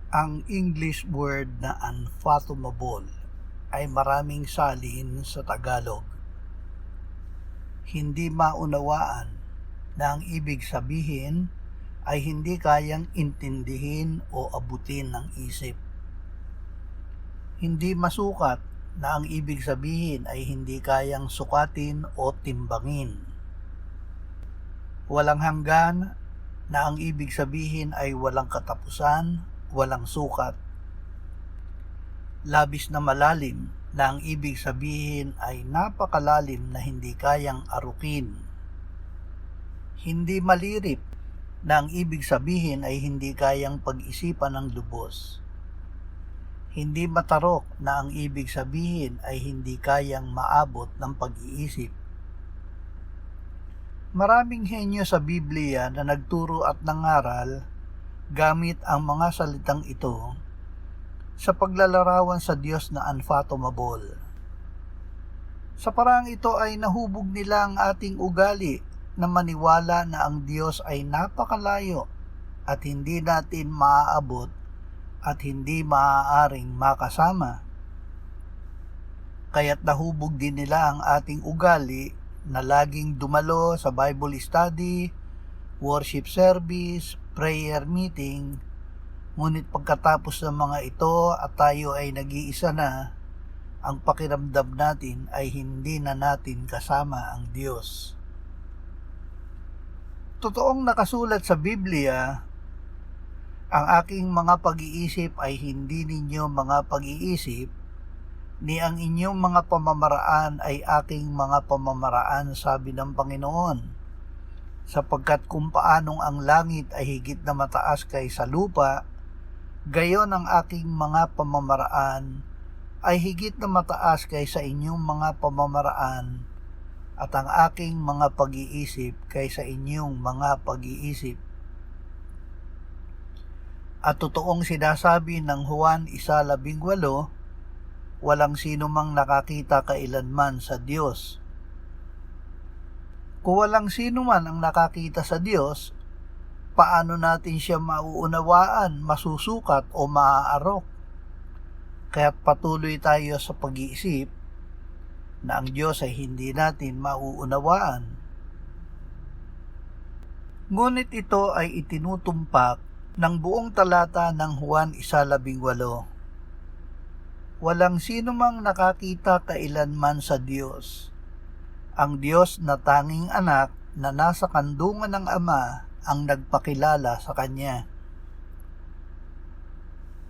Ang English word na unfathomable ay maraming salin sa Tagalog. Hindi maunawaan na ang ibig sabihin ay hindi kayang intindihin o abutin ng isip. Hindi masukat na ang ibig sabihin ay hindi kayang sukatin o timbangin. Walang hanggan na ang ibig sabihin ay walang katapusan, walang sukat. Labis na malalim na ang ibig sabihin ay napakalalim na hindi kayang arukin. Hindi malirip na ang ibig sabihin ay hindi kayang pag-isipan ng lubos. Hindi matarok na ang ibig sabihin ay hindi kayang maabot ng pag-iisip. Maraming henyo sa Biblia na nagturo at nangaral gamit ang mga salitang ito sa paglalarawan sa Diyos na unfathomable. Sa paraang ito ay nahubog nila ang ating ugali na maniwala na ang Diyos ay napakalayo at hindi natin maaabot at hindi maaaring makasama. Kaya't nahubog din nila ang ating ugali na laging dumalo sa Bible study, worship service, prayer meeting, ngunit pagkatapos ng mga ito at tayo ay nag-iisa na, ang pakiramdam natin ay hindi na natin kasama ang Diyos. Totoong nakasulat sa Biblia, ang aking mga pag-iisip ay hindi ninyo mga pag-iisip, ni ang inyong mga pamamaraan ay aking mga pamamaraan, sabi ng Panginoon. Sapagkat kung paanong ang langit ay higit na mataas kaysa lupa, gayon ang aking mga pamamaraan ay higit na mataas kaysa inyong mga pamamaraan, at ang aking mga pag-iisip kaysa inyong mga pag-iisip. At totoong sinasabi ng Juan 1:18, walang sino mang nakakita kailanman sa Diyos. Kung walang sino man ang nakakita sa Diyos, paano natin siya mauunawaan, masusukat o maaarok? Kaya't patuloy tayo sa pag-iisip na ang Diyos ay hindi natin mauunawaan. Ngunit ito ay itinutumpak ng buong talata ng Juan 1:18. Walang sino mang nakakita kailanman sa Diyos. Ang Diyos na tanging anak na nasa kandungan ng Ama ang nagpakilala sa Kanya.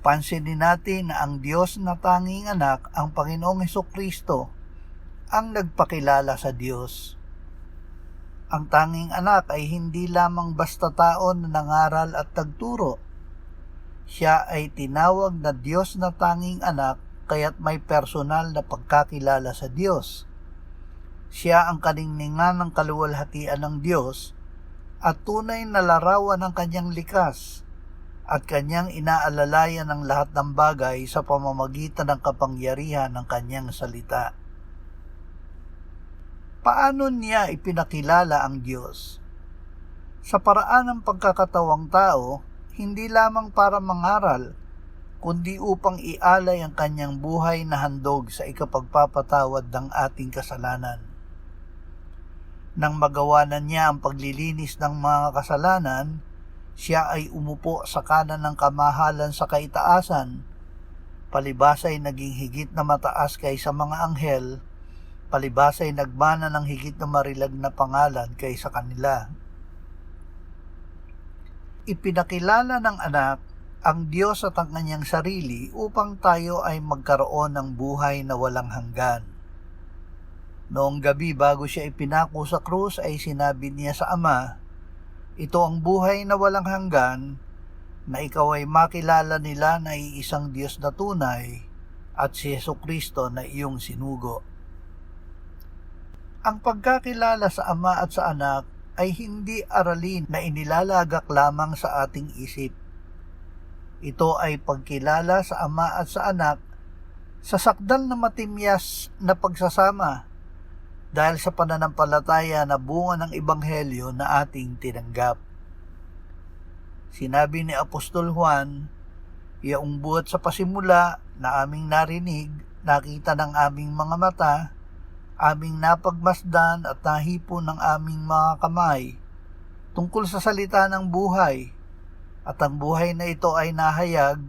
Pansinin natin na ang Diyos na tanging anak, ang Panginoong Hesukristo, ang nagpakilala sa Diyos. Ang tanging anak ay hindi lamang basta tao na nangaral at nagturo. Siya ay tinawag na Diyos na tanging anak, kaya't may personal na pagkakilala sa Diyos. Siya ang kaningningan ng kaluwalhatian ng Diyos at tunay na larawan ng kanyang likas at kanyang inaalalayan ng lahat ng bagay sa pamamagitan ng kapangyarihan ng kanyang salita. Paano niya ipinakilala ang Diyos? Sa paraan ng pagkakatawang tao, hindi lamang para mangaral, kundi upang ialay ang kanyang buhay na handog sa ikapagpapatawad ng ating kasalanan. Nang magawa na niya ang paglilinis ng mga kasalanan, siya ay umupo sa kanan ng kamahalan sa kaitaasan. Palibhas ay naging higit na mataas kaysa mga anghel, palibhas ay nagmana ng higit na marilag na pangalan kaysa kanila. Ipinakilala ng anak ang Diyos at ang kanyang sarili upang tayo ay magkaroon ng buhay na walang hanggan. Noong gabi bago siya ipinako sa krus ay sinabi niya sa Ama, ito ang buhay na walang hanggan, na ikaw ay makilala nila na iisang Diyos na tunay at si Hesukristo na iyong sinugo. Ang pagkakilala sa Ama at sa Anak ay hindi aralin na inilalagak lamang sa ating isip. Ito ay pagkilala sa Ama at sa Anak sa sakdal na matimyas na pagsasama dahil sa pananampalataya na bunga ng Ebanghelyo na ating tinanggap. Sinabi ni Apostol Juan, Yaong buhat sa pasimula na aming narinig, nakita ng aming mga mata, aming napagmasdan at nahipo ng aming mga kamay, tungkol sa salita ng buhay, at ang buhay na ito ay nahayag,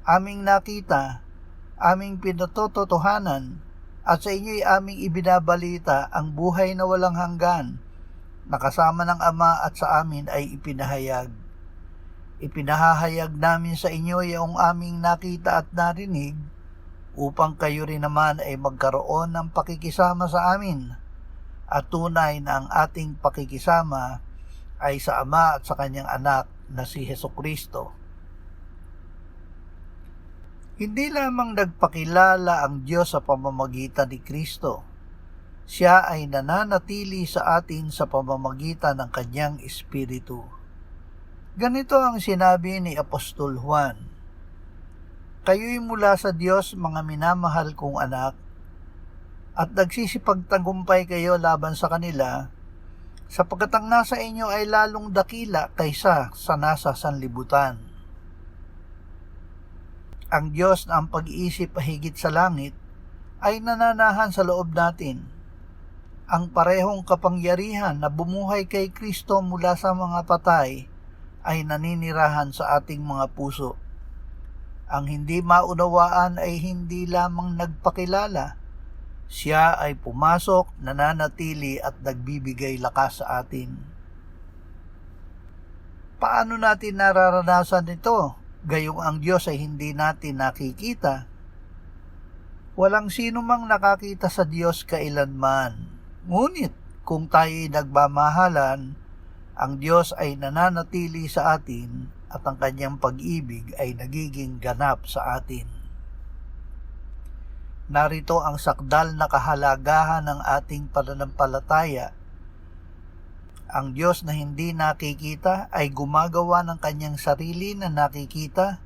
aming nakita, aming pinatototohanan, at sa inyo'y aming ibinabalita ang buhay na walang hanggan, na kasama ng Ama at sa amin ay ipinahayag. Ipinahahayag namin sa inyo yung aming nakita at narinig, upang kayo rin naman ay magkaroon ng pakikisama sa amin, at tunay na ang ating pakikisama ay sa Ama at sa Kanyang Anak na si Hesukristo. Hindi lamang nagpakilala ang Diyos sa pamamagitan ni Kristo, siya ay nananatili sa atin sa pamamagitan ng Kanyang Espiritu. Ganito ang sinabi ni Apostol Juan, "Kayo'y mula sa Diyos, mga minamahal kong anak, at nagsisipagtagumpay kayo laban sa kanila, sapagkat ang nasa inyo ay lalong dakila kaysa sa nasa sanlibutan." Ang Diyos na ang pag-iisip ay higit sa langit ay nananahan sa loob natin. Ang parehong kapangyarihan na bumuhay kay Kristo mula sa mga patay ay naninirahan sa ating mga puso. Ang hindi maunawaan ay hindi lamang nagpakilala, siya ay pumasok, nananatili at nagbibigay lakas sa atin. Paano natin nararanasan ito? Gayong ang Diyos ay hindi natin nakikita. Walang sino mang nakakita sa Diyos kailanman. Ngunit kung tayo'y nagmamahalan, ang Diyos ay nananatili sa atin at ang Kanyang pag-ibig ay nagiging ganap sa atin. Narito ang sakdal na kahalagahan ng ating pananampalataya. Ang Diyos na hindi nakikita ay gumagawa ng Kanyang sarili na nakikita,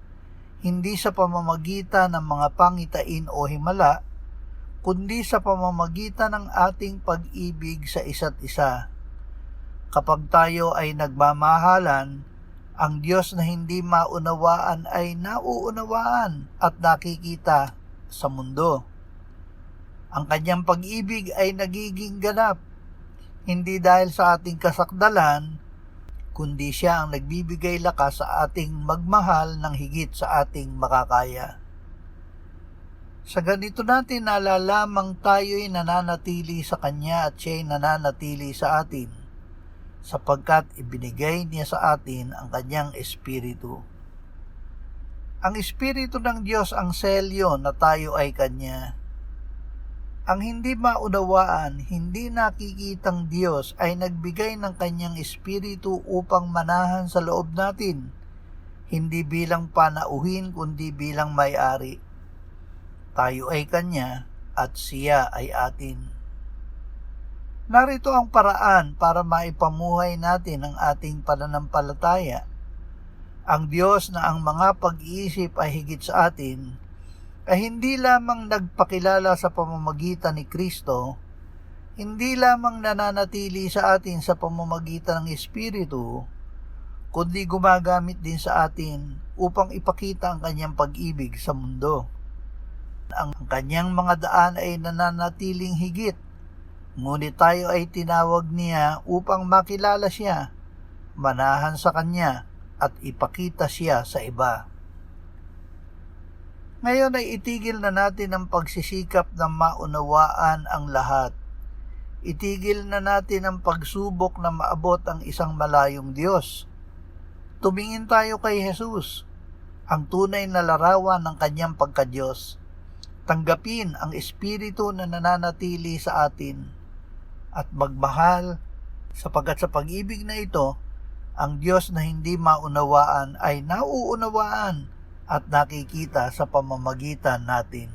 hindi sa pamamagitan ng mga pangitain o himala, kundi sa pamamagitan ng ating pag-ibig sa isa't isa. Kapag tayo ay nagmamahalan, ang Diyos na hindi maunawaan ay nauunawaan at nakikita sa mundo. Ang Kanyang pag-ibig ay nagiging ganap, hindi dahil sa ating kasakdalan, kundi siya ang nagbibigay lakas sa ating magmahal ng higit sa ating makakaya. Sa ganito natin nalalamang tayo'y nananatili sa Kanya at siya'y nananatili sa atin, sapagkat ibinigay niya sa atin ang Kanyang Espiritu. Ang Espiritu ng Diyos ang selyo na tayo ay Kanya. Ang hindi maunawaan, hindi nakikitang Diyos ay nagbigay ng Kanyang Espiritu upang manahan sa loob natin, hindi bilang panauhin kundi bilang may-ari. Tayo ay Kanya at Siya ay atin. Narito ang paraan para maipamuhay natin ang ating pananampalataya. Ang Diyos na ang mga pag-iisip ay higit sa atin, ay hindi lamang nagpakilala sa pamamagitan ni Kristo, hindi lamang nananatili sa atin sa pamamagitan ng Espiritu, kundi gumagamit din sa atin upang ipakita ang Kanyang pag-ibig sa mundo. Ang Kanyang mga daan ay nananatiling higit, ngunit tayo ay tinawag niya upang makilala siya, manahan sa Kanya, at ipakita siya sa iba. Ngayon ay itigil na natin ang pagsisikap na maunawaan ang lahat. Itigil na natin ang pagsubok na maabot ang isang malayong Diyos. Tumingin tayo kay Jesus, ang tunay na larawan ng Kanyang pagka-Diyos. Tanggapin ang Espiritu na nananatili sa atin at magmahal, sapagkat sa pag-ibig na ito, ang Diyos na hindi maunawaan ay nauunawaan at nakikita sa pamamagitan natin.